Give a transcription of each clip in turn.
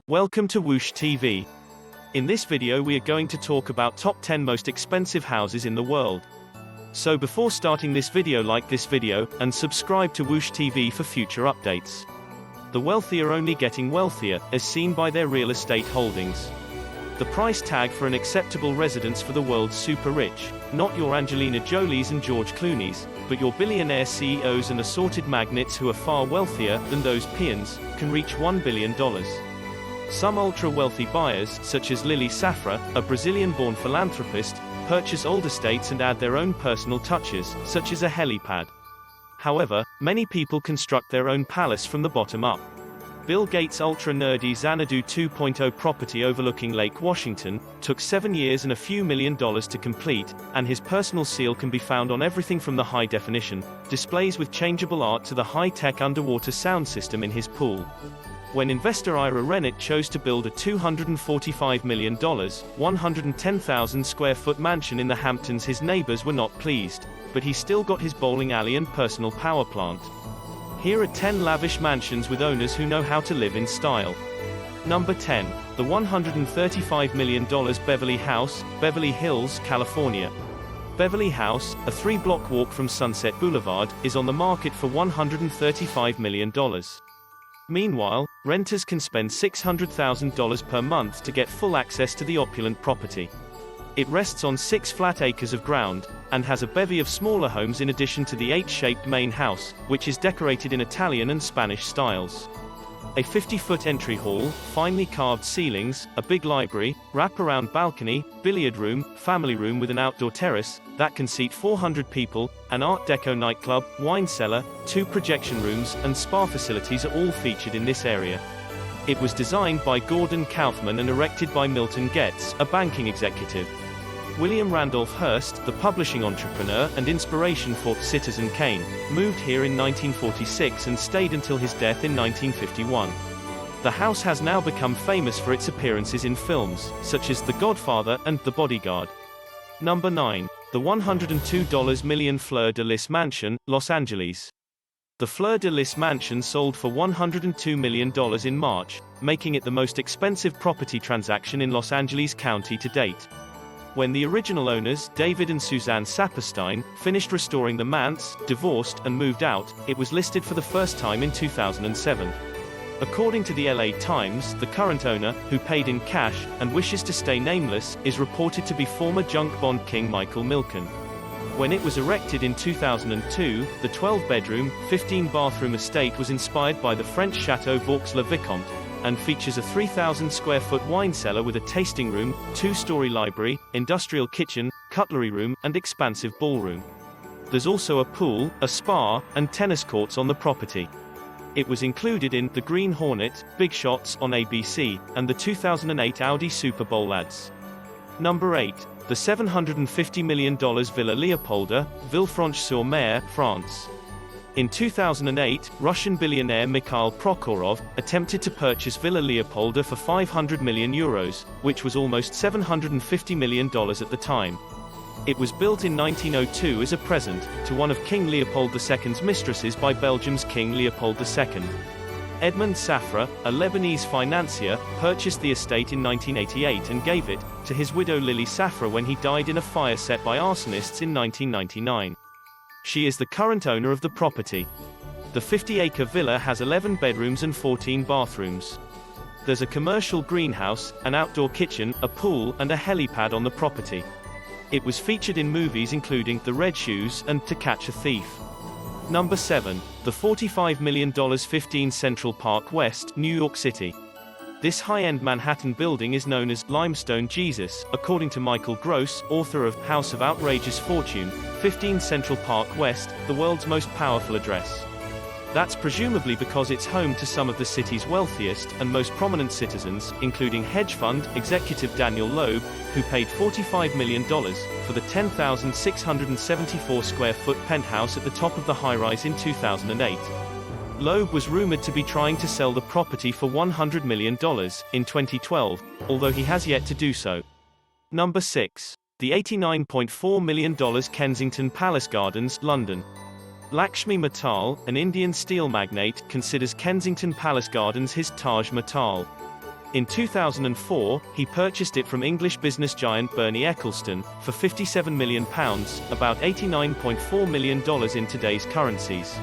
Welcome to Woosh TV. In this video we are going to talk about top 10 most expensive houses in the world. So before starting this video, like this video, and subscribe to Woosh TV for future updates. The wealthy are only getting wealthier, as seen by their real estate holdings. The price tag for an acceptable residence for the world's super rich, not your Angelina Jolies and George Clooney's, but your billionaire CEOs and assorted magnates who are far wealthier than those peons, can reach $1 billion. Some ultra-wealthy buyers, such as Lily Safra, a Brazilian-born philanthropist, purchase old estates and add their own personal touches, such as a helipad. However, many people construct their own palace from the bottom up. Bill Gates' ultra-nerdy Xanadu 2.0 property overlooking Lake Washington took 7 years and a few $1 million to complete, and his personal seal can be found on everything from the high-definition displays with changeable art to the high-tech underwater sound system in his pool. When investor Ira Rennet chose to build a $245 million, 110,000 square foot mansion in the Hamptons, his neighbors were not pleased, but he still got his bowling alley and personal power plant. Here are 10 lavish mansions with owners who know how to live in style. Number 10. The $135 million Beverly House, Beverly Hills, California. Beverly House, a 3-block walk from Sunset Boulevard, is on the market for $135 million. Meanwhile, renters can spend $600,000 per month to get full access to the opulent property. It rests on 6 flat acres of ground, and has a bevy of smaller homes in addition to the H-shaped main house, which is decorated in Italian and Spanish styles. A 50-foot entry hall, finely carved ceilings, a big library, wrap-around balcony, billiard room, family room with an outdoor terrace that can seat 400 people, an Art Deco nightclub, wine cellar, 2 projection rooms, and spa facilities are all featured in this area. It was designed by Gordon Kaufman and erected by Milton Getz, a banking executive. William Randolph Hearst, the publishing entrepreneur and inspiration for Citizen Kane, moved here in 1946 and stayed until his death in 1951. The house has now become famous for its appearances in films, such as The Godfather and The Bodyguard. Number 9. The $102 million Fleur de Lis Mansion, Los Angeles. The Fleur de Lis Mansion sold for $102 million in March, making it the most expensive property transaction in Los Angeles County to date. When the original owners, David and Suzanne Saperstein, finished restoring the manse, divorced, and moved out, it was listed for the first time in 2007. According to the LA Times, the current owner, who paid in cash, and wishes to stay nameless, is reported to be former junk bond king Michael Milken. When it was erected in 2002, the 12-bedroom, 15-bathroom estate was inspired by the French Château Vaux-le-Vicomte, and features a 3,000-square-foot wine cellar with a tasting room, 2-story library, industrial kitchen, cutlery room, and expansive ballroom. There's also a pool, a spa, and tennis courts on the property. It was included in The Green Hornet, Big Shots on ABC, and the 2008 Audi Super Bowl ads. Number 8. The $750 million Villa Leopolda, Villefranche-sur-Mer, France. In 2008, Russian billionaire Mikhail Prokhorov attempted to purchase Villa Leopolda for €500 million, which was almost $750 million at the time. It was built in 1902 as a present to one of King Leopold II's mistresses by Belgium's King Leopold II. Edmond Safra, a Lebanese financier, purchased the estate in 1988 and gave it to his widow Lily Safra when he died in a fire set by arsonists in 1999. She is the current owner of the property. The 50-acre villa has 11 bedrooms and 14 bathrooms. There's a commercial greenhouse, an outdoor kitchen, a pool, and a helipad on the property. It was featured in movies including The Red Shoes and To Catch a Thief. Number 7. The $45 million 15 Central Park West, New York City. This high-end Manhattan building is known as Limestone Jesus, according to Michael Gross, author of House of Outrageous Fortune, 15 Central Park West, the world's most powerful address. That's presumably because it's home to some of the city's wealthiest and most prominent citizens, including hedge fund executive Daniel Loeb, who paid $45 million for the 10,674 square foot penthouse at the top of the high-rise in 2008. Loeb was rumored to be trying to sell the property for $100 million in 2012, although he has yet to do so. Number 6. The $89.4 million Kensington Palace Gardens, London. Lakshmi Mittal, an Indian steel magnate, considers Kensington Palace Gardens his Taj Mahal. In 2004, he purchased it from English business giant Bernie Ecclestone for £57 million, about $89.4 million in today's currencies.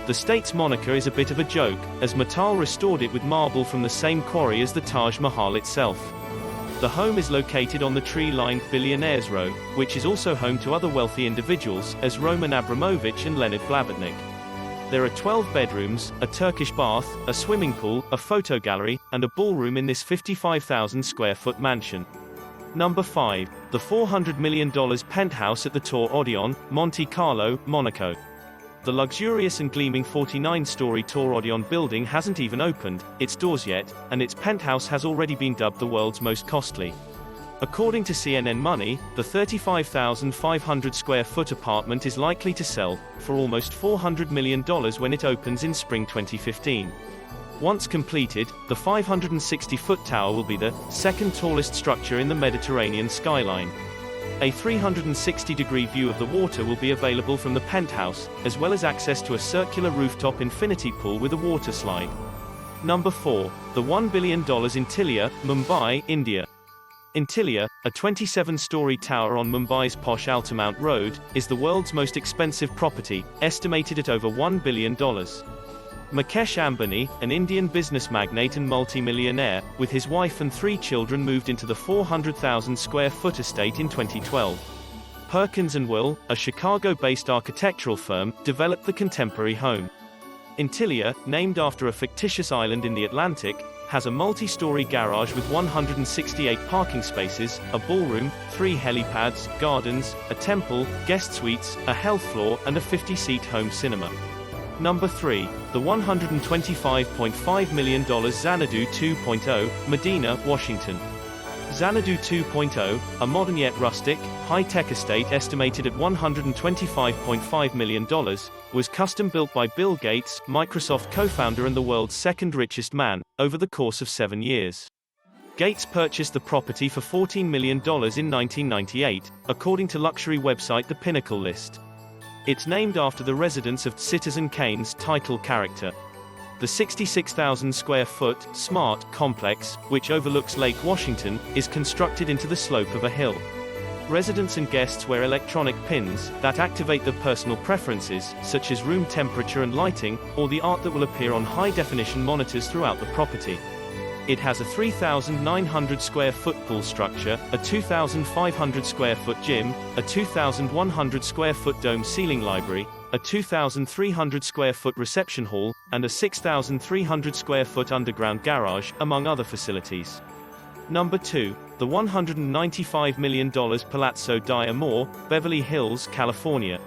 The state's moniker is a bit of a joke, as Mittal restored it with marble from the same quarry as the Taj Mahal itself. The home is located on the tree-lined Billionaires Row, which is also home to other wealthy individuals, as Roman Abramovich and Leonard Blavatnik. There are 12 bedrooms, a Turkish bath, a swimming pool, a photo gallery, and a ballroom in this 55,000 square foot mansion. Number 5. The $400 million penthouse at the Tour Odeon, Monte Carlo, Monaco. The luxurious and gleaming 49-story Tour Odeon building hasn't even opened its doors yet, and its penthouse has already been dubbed the world's most costly. According to CNN Money, the 35,500 square foot apartment is likely to sell for almost $400 million when it opens in spring 2015. Once completed, the 560-foot tower will be the second tallest structure in the Mediterranean skyline. A 360-degree view of the water will be available from the penthouse, as well as access to a circular rooftop infinity pool with a water slide. Number 4. The $1 billion Intilia, Mumbai, India. Intilia, a 27-story tower on Mumbai's posh Altamount Road, is the world's most expensive property, estimated at over $1 billion. Mukesh Ambani, an Indian business magnate and multi-millionaire, with his wife and 3 children moved into the 400,000 square foot estate in 2012. Perkins & Will, a Chicago-based architectural firm, developed the contemporary home. Intilia, named after a fictitious island in the Atlantic, has a multi-story garage with 168 parking spaces, a ballroom, 3 helipads, gardens, a temple, guest suites, a health floor, and a 50-seat home cinema. Number 3. The $125.5 million Xanadu 2.0, Medina, Washington. Xanadu 2.0, a modern yet rustic, high-tech estate estimated at $125.5 million, was custom-built by Bill Gates, Microsoft co-founder and the world's second richest man, over the course of 7 years. Gates purchased the property for $14 million in 1998, according to luxury website The Pinnacle List. It's named after the residence of Citizen Kane's title character. The 66,000 square foot, Smart complex, which overlooks Lake Washington, is constructed into the slope of a hill. Residents and guests wear electronic pins that activate their personal preferences, such as room temperature and lighting, or the art that will appear on high-definition monitors throughout the property. It has a 3,900 square foot pool structure, a 2,500 square foot gym, a 2,100 square foot dome ceiling library, a 2,300 square foot reception hall, and a 6,300 square foot underground garage, among other facilities. Number 2. The $195 million Palazzo di Amore, Beverly Hills, California.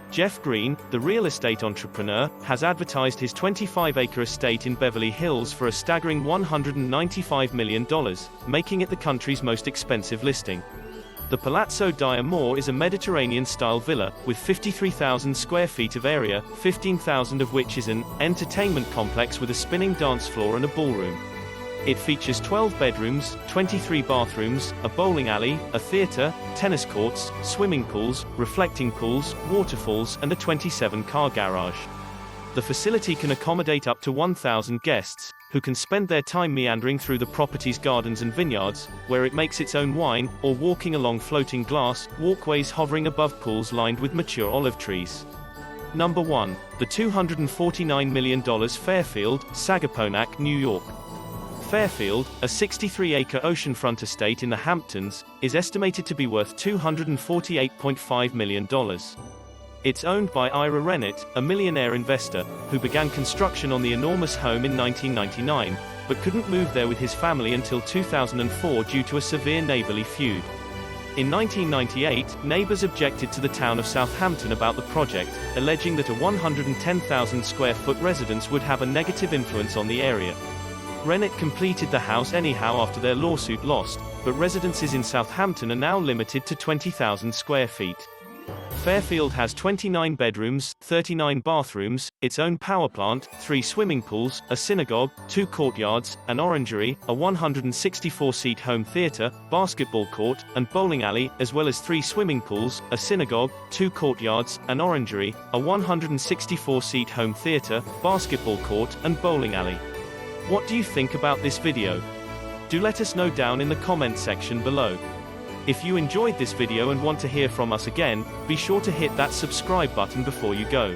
Jeff Green, the real estate entrepreneur, has advertised his 25-acre estate in Beverly Hills for a staggering $195 million, making it the country's most expensive listing. The Palazzo di Amore is a Mediterranean-style villa, with 53,000 square feet of area, 15,000 of which is an entertainment complex with a spinning dance floor and a ballroom. It features 12 bedrooms, 23 bathrooms, a bowling alley, a theater, tennis courts, swimming pools, reflecting pools, waterfalls, and a 27-car garage. The facility can accommodate up to 1,000 guests, who can spend their time meandering through the property's gardens and vineyards, where it makes its own wine, or walking along floating glass walkways hovering above pools lined with mature olive trees. Number 1. The $249 million Fairfield, Sagaponack, New York. Fairfield, a 63-acre oceanfront estate in the Hamptons, is estimated to be worth $248.5 million. It's owned by Ira Rennett, a millionaire investor, who began construction on the enormous home in 1999, but couldn't move there with his family until 2004 due to a severe neighborly feud. In 1998, neighbors objected to the town of Southampton about the project, alleging that a 110,000 square foot residence would have a negative influence on the area. Rennett completed the house anyhow after their lawsuit lost, but residences in Southampton are now limited to 20,000 square feet. Fairfield has 29 bedrooms, 39 bathrooms, its own power plant, 3 swimming pools, a synagogue, 2 courtyards, an orangery, a 164-seat home theater, basketball court, and bowling alley, as well as 3 swimming pools, a synagogue, 2 courtyards, an orangery, a 164-seat home theater, basketball court, and bowling alley. What do you think about this video? Do let us know down in the comment section below. If you enjoyed this video and want to hear from us again, be sure to hit that subscribe button before you go.